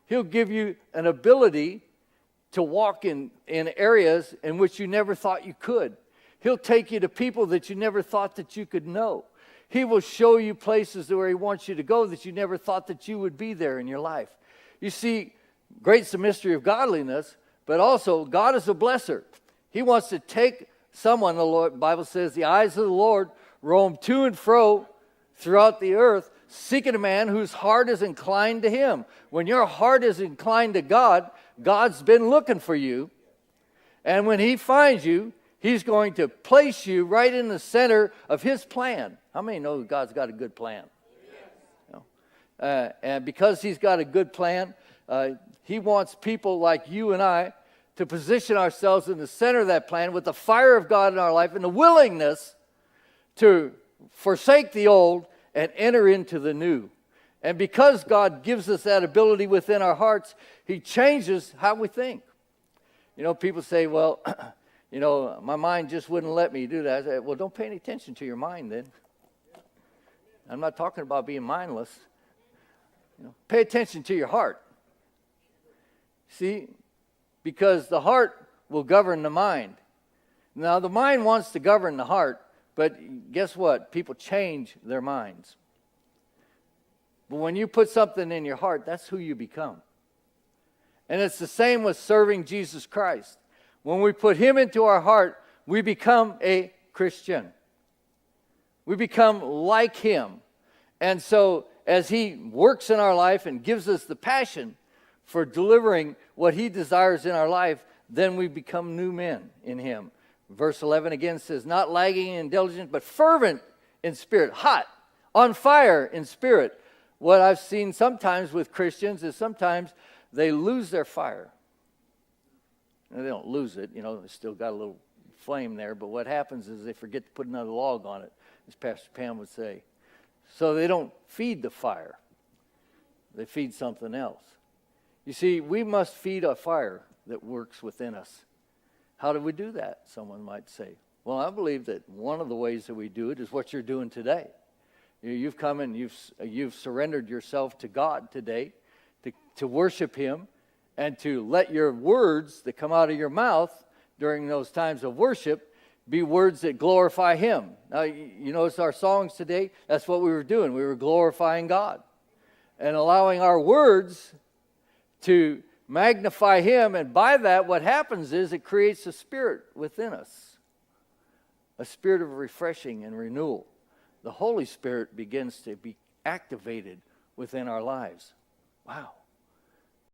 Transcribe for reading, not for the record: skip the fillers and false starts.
He'll give you an ability to walk in areas in which you never thought you could. He'll take you to people that you never thought that you could know. He will show you places where he wants you to go that you never thought that you would be there in your life. You see, great's the mystery of godliness, but also God is a blesser. He wants to take someone, the Bible says, the eyes of the Lord roam to and fro throughout the earth, seeking a man whose heart is inclined to him. When your heart is inclined to God, God's been looking for you. And when he finds you, he's going to place you right in the center of his plan. How many know God's got a good plan? And because he's got a good plan, he wants people like you and I to position ourselves in the center of that plan with the fire of God in our life and the willingness to forsake the old and enter into the new. And because God gives us that ability within our hearts, he changes how we think. You know, people say, well, you know, my mind just wouldn't let me do that. I say, well, don't pay any attention to your mind then. I'm not talking about being mindless. You know, pay attention to your heart. See, because the heart will govern the mind. Now, the mind wants to govern the heart, but guess what? People change their minds. But when you put something in your heart, that's who you become. And it's the same with serving Jesus Christ. When we put him into our heart, we become a Christian. We become like him. And so as he works in our life and gives us the passion for delivering what he desires in our life, then we become new men in him. Verse 11 again says, not lagging in diligence, but fervent in spirit, hot, on fire in spirit. What I've seen sometimes with Christians is sometimes they lose their fire. And they don't lose it, you know, they still got a little flame there, but what happens is they forget to put another log on it, as Pastor Pam would say. So they don't feed the fire. They feed something else. You see, we must feed a fire that works within us. How do we do that? Someone might say. Well, I believe that one of the ways that we do it is what you're doing today. You've come and you've surrendered yourself to God today to worship him and to let your words that come out of your mouth during those times of worship be words that glorify him. Now, you notice our songs today, that's what we were doing. We were glorifying God and allowing our words to magnify him. And by that, what happens is it creates a spirit within us, a spirit of refreshing and renewal. The Holy Spirit begins to be activated within our lives. Wow.